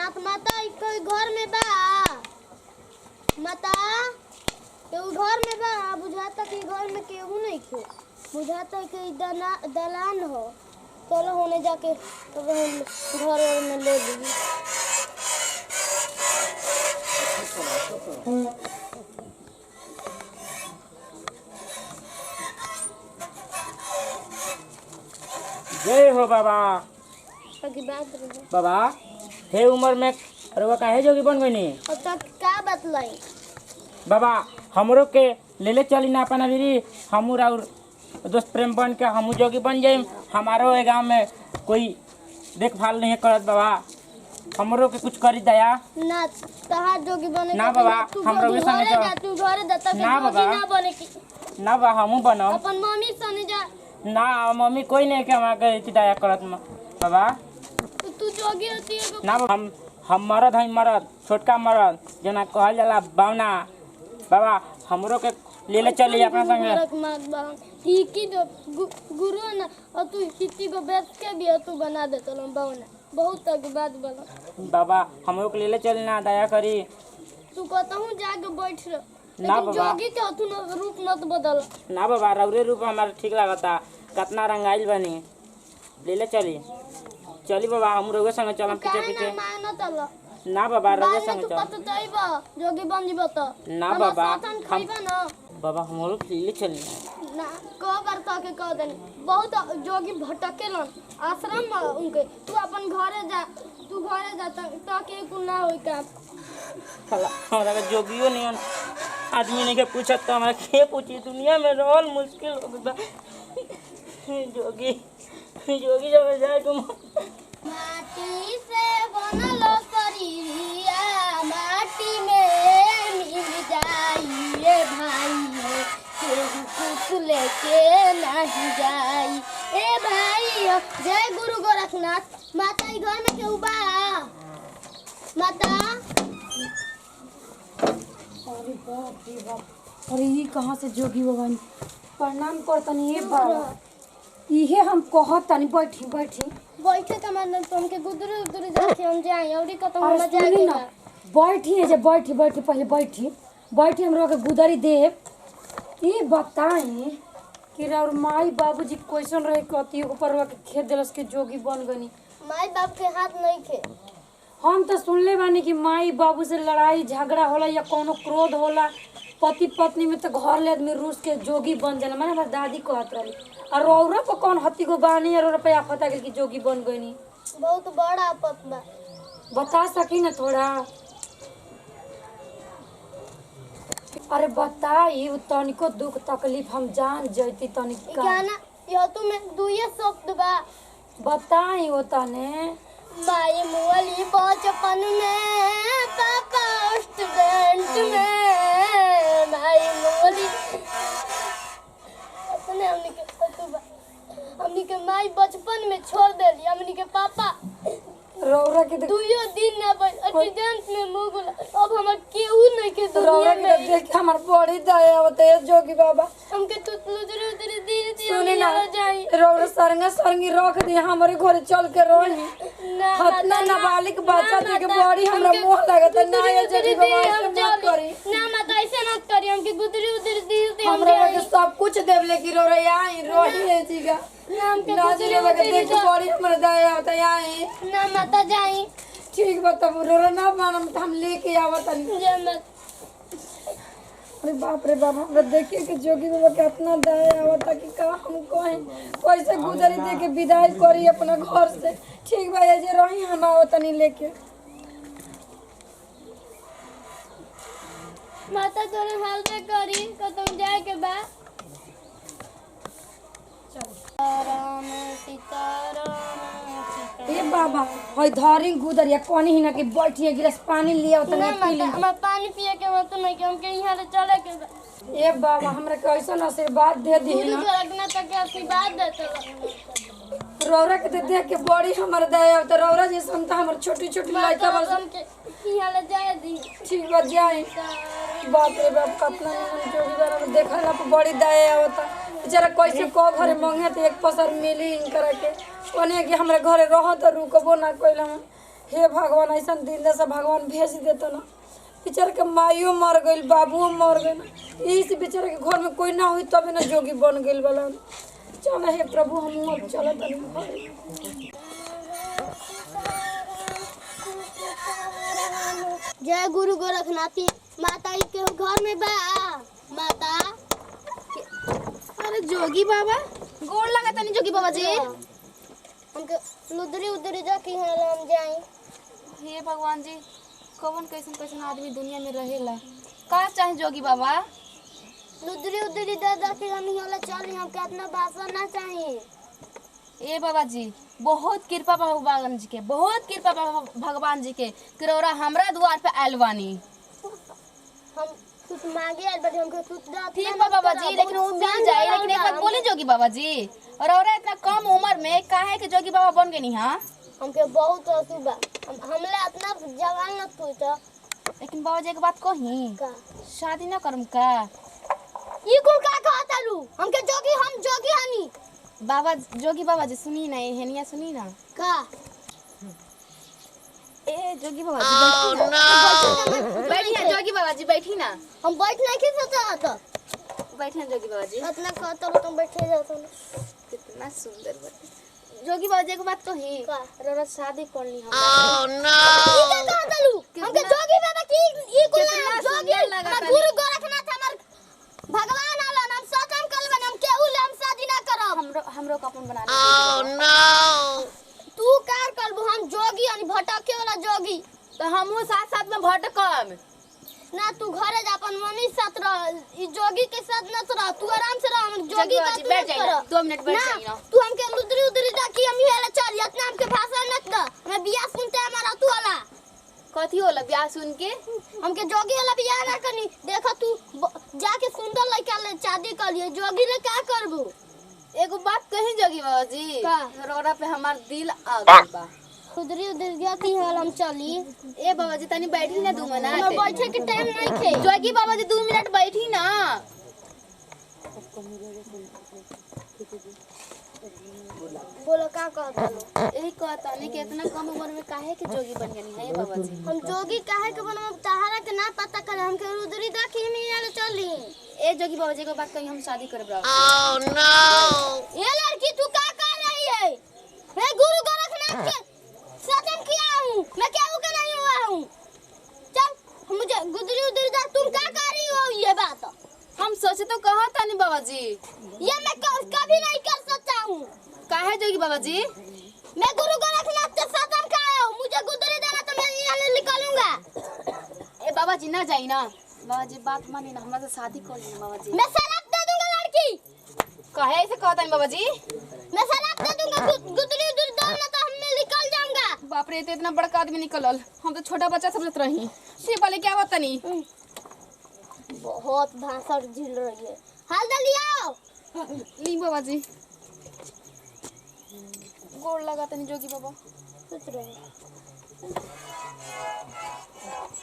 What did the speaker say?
रखनाथ माता कोई घर में बा माता केहू घर में बा बुझाता कि घर में केहू नहीं खे बुझाता कि दलान हो चलो होने जाके तब हम घर में ले ली जय हो बाबा बाबा हे उम्र में रउआ काहे जोगी बन गईनी का बतलाई बाबा हमरो के ले चली ना अपना बीरी हमू और दोस्त प्रेम बन के हमू जोगी बन जाइम हमारो ए गांव में कोई देखभाल नहीं करत बाबा हमरो के कुछ करी दया ना तहार जोगी बने ना बाबा हमरो के संगे जा तू घरे दत्ता के ना बाबा ना बने की ना बा हमू बनम अपन मम्मी सने जा ना मम्मी कोई नहीं के हमरा के दया करत बाबा तू जोगी होती है ना हम मरद हई मरद छोटका मरद जना कहल जाला बावना बाबा हमरो के ले चली अपना संगे की गुरु ना और तू किसी को बेच के भी तू बना देता बावना बहुत तक बात बोला बाबा हमरो के ले चली ना दया करी तू कहता जाके बैठ रह ना बाबा जोगी के तू रूप मत बदल ना बाबा रौरे रूप हमारा ठीक लागता कितना रंगाइल बनी ले चली चली बाबा हम रोगे संग चलम पीछे पीछे ना बाबा रोगे संग चल जोगी बन जीबो तो ना बाबा हम खाइबा ना बाबा हमरो ले चली ना को बार के कह देनी बहुत जोगी भटकेलन आश्रम में उनके तू अपन घरे जा तो के कुल ना होई का हमरा के जोगियो नहीं आदमी नहीं के पूछत तो हमरा के पूछी दुनिया में रहल मुश्किल हो गता जोगी जोगी जब जाए तो माटी से बनल शरीरिया माटी में मिल जाई रे भाई केहू कुछ लेके नहीं जाई ए भाई जय गुरु गोरखनाथ माता ई घर में केहू बा माता अरे बाप रे बाप अरे ये कहाँ से जोगी बाबा प्रणाम करतनी ये बाबा इहे हम कहत तनी बैठी बैठे का मतलब तुमके गुदरे जाके हम जाई औरी का तो हम अरे जाके ना बैठी है जे बैठी पहले बैठी हमरा के गुदरी देव ये बताई कि और माई बाबूजी क्वेश्चन रहे कती ऊपर के खेत देलस के जोगी बन गनी माई बाप के हाथ नहीं थे हम तो सुनले बानी कि माई बाबू से लड़ाई झगड़ा होला या कोनो क्रोध होला पति पत्नी में तो घर ले आदमी रूस के जोगी बन जाला माने हमार दादी कहत रही और औरा पर कौन हत्ती को बानी और पे आफत आ गई कि जोगी बन गईनी बहुत बड़ा आफत बा बता सकी ना थोड़ा अरे बताई तनिको दुख तकलीफ हम जान जैती तनिक गाना यो तुम्हें दुइये शब्द बा बताई वो तने माई मुअली बचपन में पापा स्टूडेंट में माई मुअली अपने हमनी के माई बचपन में छोड़ देली हमनी के पापा रौरा के दुइयो दिन ना एक्सीडेंट में मुंह गुला अब हमर केहू नहीं के रौरा दुनिया के में देख हमर बड़ी दया होते जोगी बाबा हमके तुतलू उधर धीरे सुनी ना जाई रौरा सरंगी रख दी हमारे घर चल के रही ना हतना नाबालिग बच्चा देख के बड़ी हमरा मोह लागत ना ये जोगी बाबा ऐसे मत करी ना मत ऐसे मत करी हमके गुदरी उधर धीरे हमरा के सब कुछ देव लेकिन रौरा आई रही है जीगा हमके ना जी बाबा के देख के बड़ी हमरा दया होता आई ना माता जाई ठीक बता रौरा ना मानम त हम लेके आवत जय मत अरे बाप रे बाप हमरा देखिए कि जोगी बाबा के इतना दया आवता कि का हम कहें कैसे गुजरी दे के विदाई करी अपना घर से ठीक भाई जे रही हम आवत नहीं लेके माता तोरे हाल पे करी कतौ जाए के बा राम सीताराम ए बाबा हई धरी गुदरिया कोनी हिना के बैठिए गिलास पानी लिया त ना नहीं पी ली हम पानी पिए के मत नहीं कि हमके यहाँ ले चले के बा ए बाबा हमरा कैसन आशीर्वाद दे दी गुरु ना गोरखनाथ तक के आशीर्वाद देते रौरा के तो देख के बड़ी हमर दया त रौरा जैसे हम त हमर छोटी छोटी लड़का बस हमके यहाँ ले जाए दी ठीक बा जाए बाप रे बाप कतना निमन जोगी बाबा देखला पर बड़ी दया आवता बेचारा कैसे को घरे मंगे त एक पसर मिली इनकरा के कोने कि हमरा घरे रह त रुकबो ना कइला हम हे भगवान ऐसा दिन जैसा भगवान भेज देता ना, बेचारे के माइयो मर गई, बाबुओ मर गए, यही से बेचारे के घर में कोई ना हुई तभी ना जोगी बन गई वाला। चल हे प्रभु हम अब चलत नहीं। जय गुरु गोरखनाथ माता के घर में बा माता। अरे जोगी बाबा गोड़ लगा तनी जोगी बाबा जी। हमके लुदरी उदरी जाके हम जाई। हे भगवान जी कौन कैसन कैसन आदमी दुनिया में रहेला, का चाहे जोगी बाबा? लुदरी उदरी दादा के हम होला चली, हमके अपना भाषा ना चाहिए। ए बाबा जी बहुत कृपा बा भगवान जी के, बहुत कृपा बा भगवान जी के किरौरा हमरा द्वार पे आयल बानी। हम कुछ मांगे आयल बानी, हमके कुछ दा। ठीक बा बाबा जी, लेकिन वो मिल जाए। लेकिन एक बात बोली जोगी बाबा जी, और औरा इतना कम उम्र में काहे के जोगी बाबा बन गई? हाँ हमके बहुत असूबा, हमले अपना जवान न पूछो। लेकिन बाबा जी एक बात कही, का शादी ना करम का? ई कुल का कहता लू? हमके जोगी, हम जोगी हनी। बाबा जोगी बाबा जी सुनी ना, हेनिया सुनी ना। का ए जोगी बाबा जी बैठी ना, जोगी बाबा जी बैठी ना। हम बैठ नहीं की सोचा था। बैठे ना जोगी बाबा जी। इतना कहता लो तुम बैठे जाओ तो। कितना सुंदर बात। जोगी बाबा जी एक बात कही, का रोरा शादी करनी हम। ई का कहता लू? हमके जोगी बाबा की ई कुल कितना जोगी सुंदर लगा हमर तनी। गुरु गोरखनाथ हमर भगवान आला, हम सचम कलबन, हम केहू ले हम शादी ना करब। हमरो का अपन बना ले। तू का करबू? हम जोगी हनी, भटके वाला जोगी। तो हमहू साथ साथ में भटकम ना। तू घरे जा, अपन मम्मी साथ रह, ई जोगी के साथ न रह। तू आराम से रह, हम जोगी जोगी बात बाजी बैठ मत जाइए ना, कर। 2 मिनट बैठ जाइए ना। तू हमके लुदरी उदरी जाकी हम हेला चल, इतना हमके भाषा मत द। मैं बियाह सुनते हमारा तू वाला कथी होला ब्याह सुन के? हमके जोगी वाला बियाह ना करनी। देखो तू जाके सुंदर लड़का ले शादी कर लिए, जोगी रे का करबू? एगो बात कही जोगी बाबा जी, का? रोरा पे हमार दिल आ गइल बा। लुदरी उदरी जाती है हम चली। ए बाबा जी तनी बैठी ना 2 हमरा मिनट। बैठे के टाइम नहीं थे। जोगी बाबा जी 2 मिनट बैठी ना। बोलो का कहता लो? यही कहता नहीं कि इतना कम उम्र में काहे के जोगी बन गई है बाबा जी? हम जोगी काहे के बनम? तहारा के ना पता कर, हमके लुदरी जाकी हम हेला चली। ए जोगी बाबा जी को बात कही, हम शादी करब। ये लड़की तू क्या कर रही है? मैं गुरु गोरखनाथ के सत्संग किया हूँ, मैं केहू के नहीं हुआ हूँ। चल मुझे गुदरी उदरी जा, तुम क्या कर रही हो? ये बात हम सोचे तो कहा था नहीं बाबा जी, ये मैं कभी नहीं कर सकता हूँ। काहे जोगी बाबा जी? मैं गुरु गोरखनाथ के सत्संग का आया हूँ, मुझे गुदरी देना तो मैं यहाँ से निकलूंगा। ए बाबा जी ना जाई ना। बाबा जी बात मानी ना, हमरा से शादी कर ली ना बाबा जी। मैं सलाह दे दूंगा लड़की। काहे ऐसे कहता नहीं बाबा जी? मैं सलाह दे दूंगा, गुदरी उदरी दो ना तो हम निकल जाऊंगा। बाप रे, इतना बड़का आदमी निकलल, हम तो छोटा बच्चा समझत रही। से बोले क्या बात नहीं। बहुत भाषण झिल रही है। हाल दलियाओ ली बाबा जी, गोड़ लगा तनी जोगी बाबा। कुछ रहो।